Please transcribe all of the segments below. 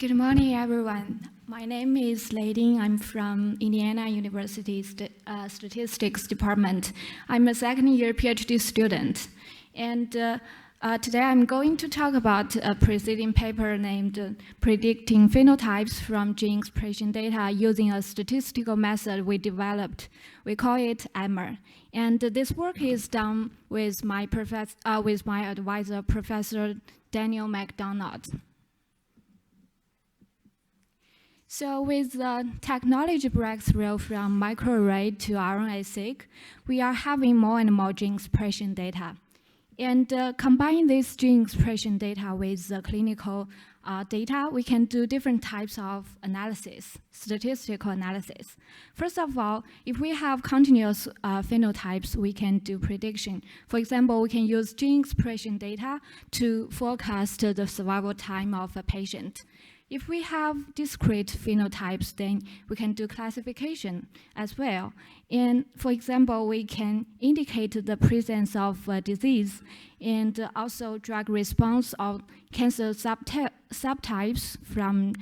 Good morning, everyone. My name is Lei Ding. I'm from Indiana University Statistics Department. I'm a second-year PhD student. And today I'm going to talk about a preceding paper named Predicting Phenotypes from Gene Expression Data using a statistical method we developed. We call it EMER. And this work is done with my advisor, Professor Daniel McDonald. So with the technology breakthrough from microarray to RNA-seq, we are having more and more gene expression data. And combining this gene expression data with the clinical data, we can do different types of analysis, statistical analysis. First of all, if we have continuous phenotypes, we can do prediction. For example, we can use gene expression data to forecast the survival time of a patient. If we have discrete phenotypes, then we can do classification as well. And for example, we can indicate the presence of disease and also drug response of cancer subtypes from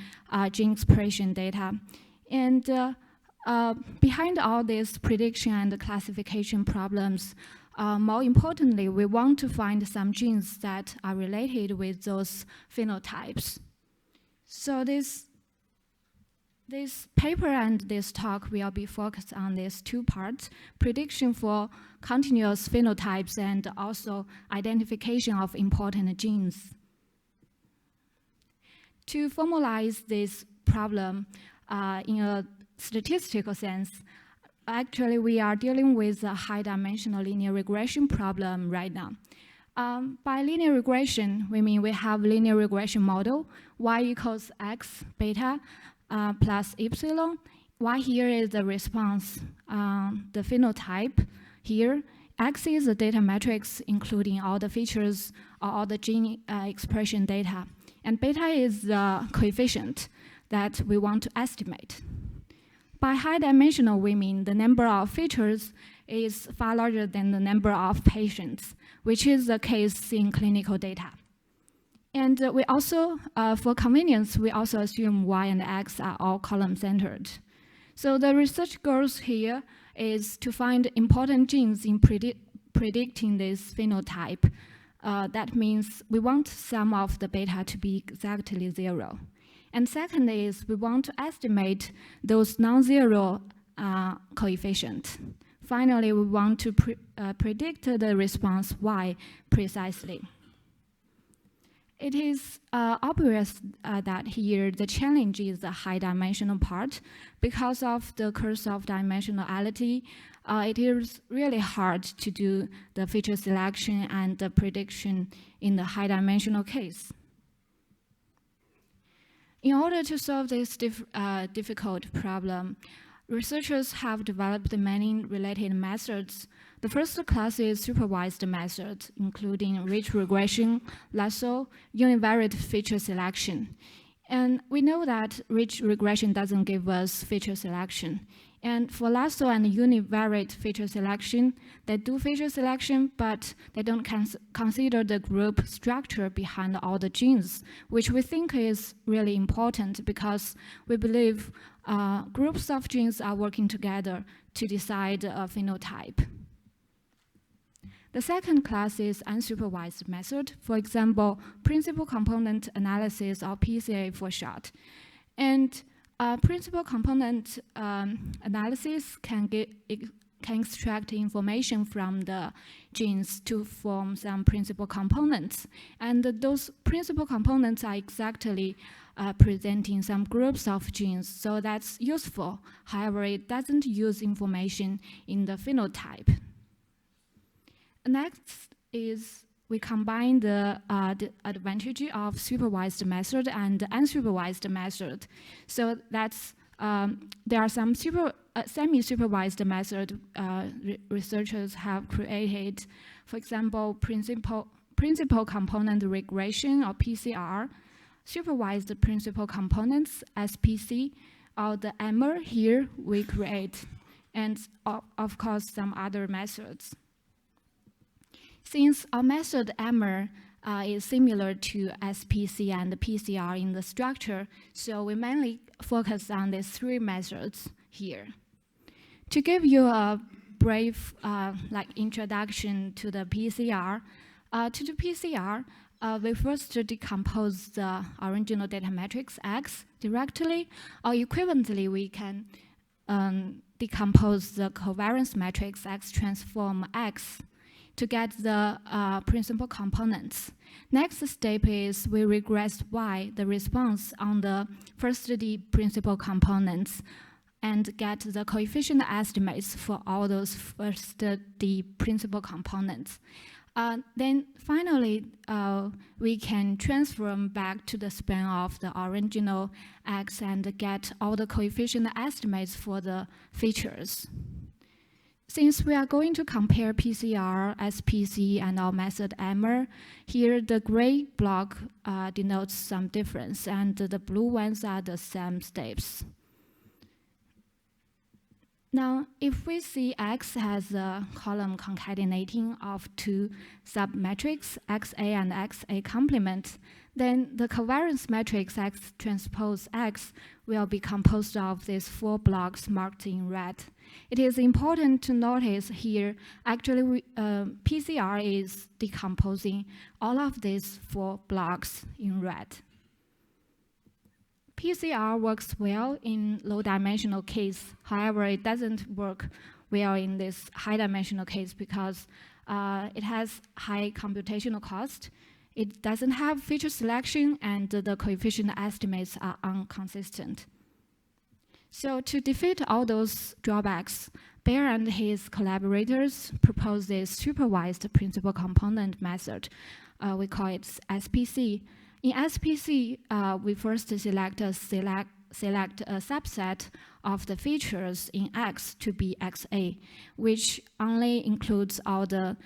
gene expression data. And behind all these prediction and classification problems, more importantly, we want to find some genes that are related with those phenotypes. So this paper and this talk will be focused on these two parts, prediction for continuous phenotypes and also identification of important genes. To formalize this problem in a statistical sense, actually we are dealing with a high-dimensional linear regression problem right now. By linear regression, we mean we have linear regression model, y equals x beta plus epsilon. Y here is the response, the phenotype here. X is the data matrix, including all the features or all the gene expression data. And beta is the coefficient that we want to estimate. By high dimensional, we mean the number of features is far larger than the number of patients, which is the case in clinical data. And we also, for convenience, we also assume Y and X are all column-centered. So the research goals here is to find important genes in predicting this phenotype. That means we want sum of the beta to be exactly 0. And second is we want to estimate those non-zero coefficients. Finally, we want to predict the response Y precisely. It is obvious that here the challenge is the high-dimensional part. Because of the curse of dimensionality, it is really hard to do the feature selection and the prediction in the high-dimensional case. In order to solve this difficult problem, researchers have developed many related methods. The first class is supervised method, including rich regression, lasso, univariate feature selection. And we know that rich regression doesn't give us feature selection. And for lasso and univariate feature selection, they do feature selection, but they don't consider the group structure behind all the genes, which we think is really important because we believe groups of genes are working together to decide a phenotype. The second class is unsupervised method, for example, principal component analysis, or PCA for short. And principal component analysis can extract information from the genes to form some principal components. And those principal components are exactly presenting some groups of genes, so that's useful. However, it doesn't use information in the phenotype. Next is we combine the advantage of supervised method and unsupervised method. So that's there are some semi-supervised method researchers have created. For example, principal component regression, or PCR, supervised principal components, SPC, or the EMER here we create, and of course some other methods. Since our method EMER is similar to SPC and PCR in the structure, so we mainly focus on these three methods here. To give you a brief introduction to the PCR, we first decompose the original data matrix X directly, or equivalently, we can decompose the covariance matrix X transform X to get the principal components. Next step is we regress Y, the response on the first D principal components, and get the coefficient estimates for all those first D principal components. Then finally, we can transform back to the span of the original X and get all the coefficient estimates for the features. Since we are going to compare PCR, SPC, and our method EMER, here the gray block denotes some difference, and the blue ones are the same steps. Now, if we see X has a column concatenating of two submetrics, XA and XA complement, then the covariance matrix X transpose X will be composed of these four blocks marked in red. It is important to notice here, actually, PCR is decomposing all of these four blocks in red. PCR works well in low-dimensional case. However, it doesn't work well in this high-dimensional case because it has high computational cost. It doesn't have feature selection, and the coefficient estimates are inconsistent. So to defeat all those drawbacks, Bair and his collaborators proposed this supervised principal component method. We call it SPC. In SPC, we first select a subset of the features in X to be XA, which only includes all the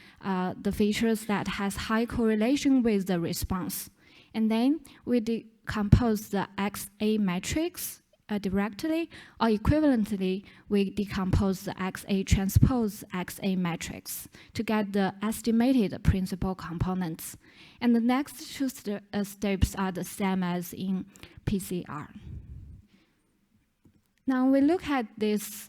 features that has high correlation with the response. And then we decompose the XA matrix directly, or equivalently, we decompose the XA transpose XA matrix to get the estimated principal components. And the next two steps are the same as in PCR. Now we look at these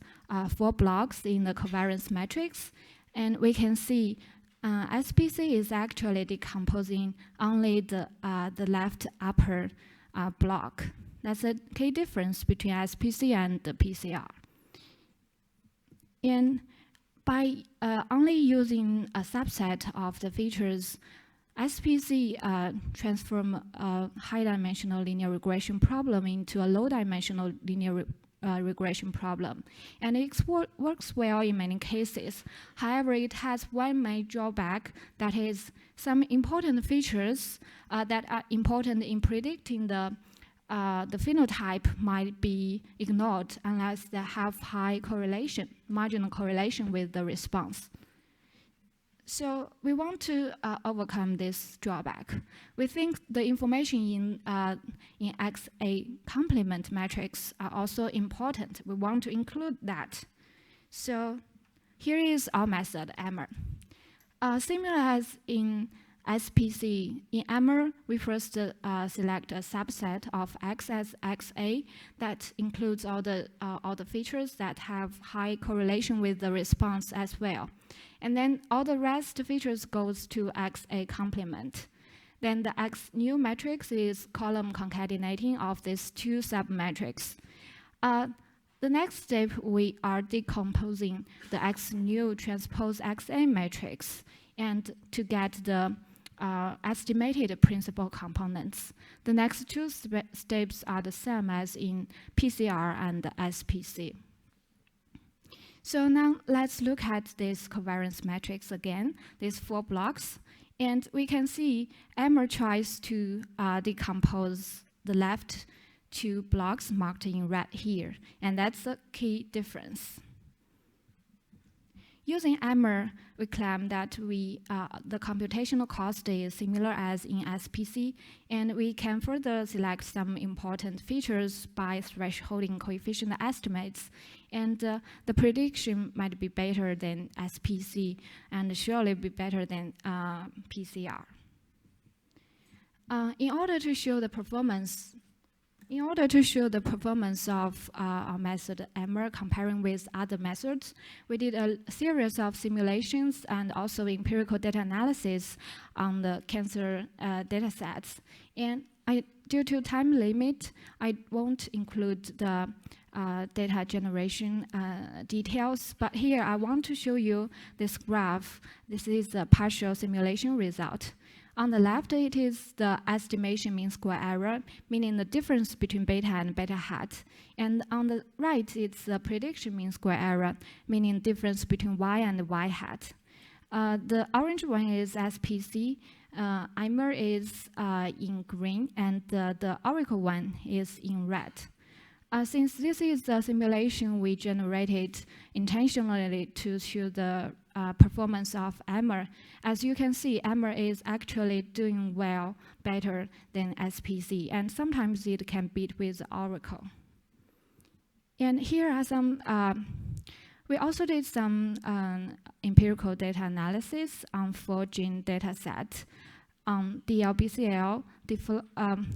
four blocks in the covariance matrix, and we can see SPC is actually decomposing only the left upper block. That's a key difference between SPC and the PCR. And by only using a subset of the features, SPC transform a high-dimensional linear regression problem into a low-dimensional linear regression problem. And it works well in many cases. However, it has one main drawback, that is some important features that are important in predicting the phenotype might be ignored unless they have high correlation, marginal correlation with the response. So we want to overcome this drawback. We think the information in XA complement matrix are also important. We want to include that. So here is our method, EMER. Similar as in SPC, in EMER, we first select a subset of X as XA that includes all the features that have high correlation with the response as well. And then all the rest features goes to XA complement. Then the X new matrix is column concatenating of these two submetrics. The next step, we are decomposing the X new transpose XA matrix and to get the estimated principal components. The next two steps are the same as in PCR and SPC. So now let's look at this covariance matrix again, these four blocks. And we can see EMER tries to decompose the left two blocks marked in red here. And that's a key difference. Using EMER, we claim that the computational cost is similar as in SPC, and we can further select some important features by thresholding coefficient estimates. And the prediction might be better than SPC and surely be better than PCR. In order to show the performance of our method EMER comparing with other methods, we did a series of simulations and also empirical data analysis on the cancer datasets. And due to time limit, I won't include the data generation details, but here I want to show you this graph. This is a partial simulation result. On the left, it is the estimation mean square error, meaning the difference between beta and beta hat. And on the right, it's the prediction mean square error, meaning difference between y and y hat. The orange one is SPC, EMER is in green, and the Oracle one is in red. Since this is the simulation we generated intentionally to show the performance of EMER, as you can see, EMER is actually doing well, better than SPC, and sometimes it can beat with Oracle. And here are some, we also did some empirical data analysis on 4-gene data set on DLBCL,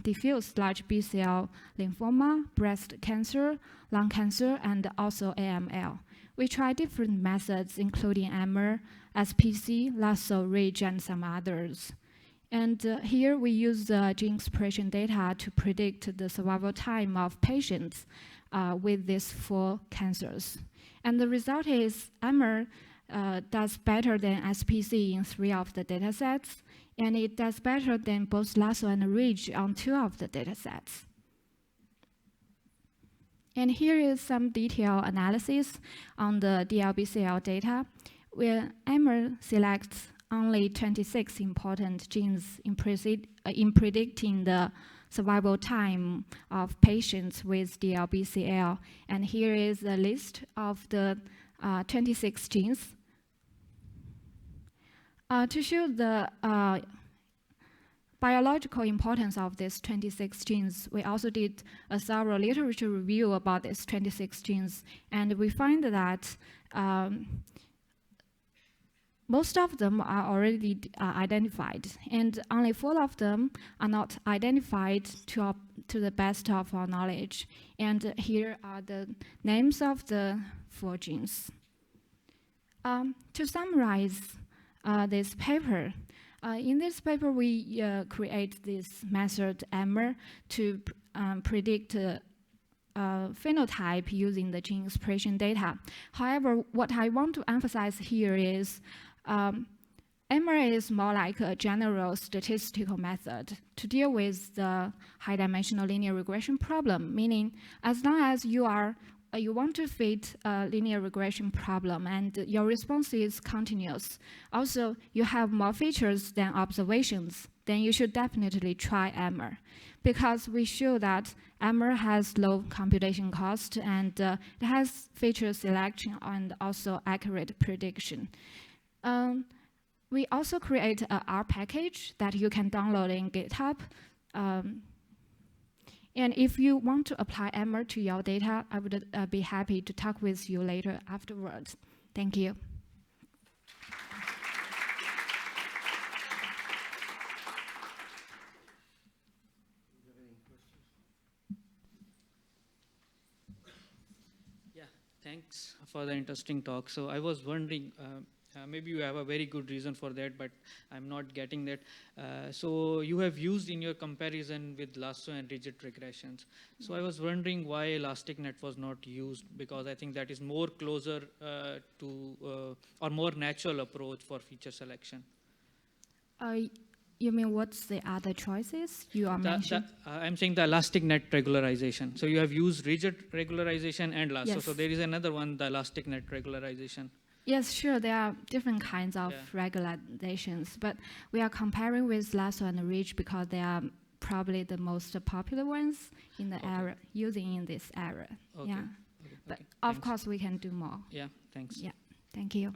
diffuse large B-cell lymphoma, breast cancer, lung cancer, and also AML. We tried different methods, including EMER, SPC, lasso, ridge, and some others. And here we use gene expression data to predict the survival time of patients with these 4 cancers. And the result is EMER does better than SPC in 3 of the data sets, and it does better than both lasso and ridge on 2 of the data sets. And here is some detailed analysis on the DLBCL data, where EMER selects only 26 important genes in predicting the survival time of patients with DLBCL. And here is a list of the 26 genes. To show the biological importance of these 26 genes, we also did a thorough literature review about these 26 genes, and we find that most of them are already identified, and only 4 of them are not identified to the best of our knowledge. And here are the names of the 4 genes. To summarize this paper, in this paper we create this method EMER to predict phenotype using the gene expression data. However, what I want to emphasize here is EMER is more like a general statistical method to deal with the high-dimensional linear regression problem, meaning as long as you want to fit a linear regression problem and your response is continuous. Also, you have more features than observations, then you should definitely try EMER, because we show that EMER has low computation cost and it has feature selection and also accurate prediction. We also create a R package that you can download in GitHub. And if you want to apply EMER to your data, I would be happy to talk with you later afterwards. Thank you. Yeah, thanks for the interesting talk. So I was wondering, maybe you have a very good reason for that, but I'm not getting that. So you have used in your comparison with lasso and rigid regressions. So I was wondering why elastic net was not used, because I think that is more closer to or more natural approach for feature selection. You mean what's the other choices you are mentioning? I'm saying the elastic net regularization. So you have used rigid regularization and lasso. Yes. So there is another one, the elastic net regularization. Yes, sure, there are different kinds of regularizations, but we are comparing with lasso and ridge because they are probably the most popular ones in the area, using in this area. Okay. Yeah. But of course we can do more. Yeah, thanks. Yeah, thank you.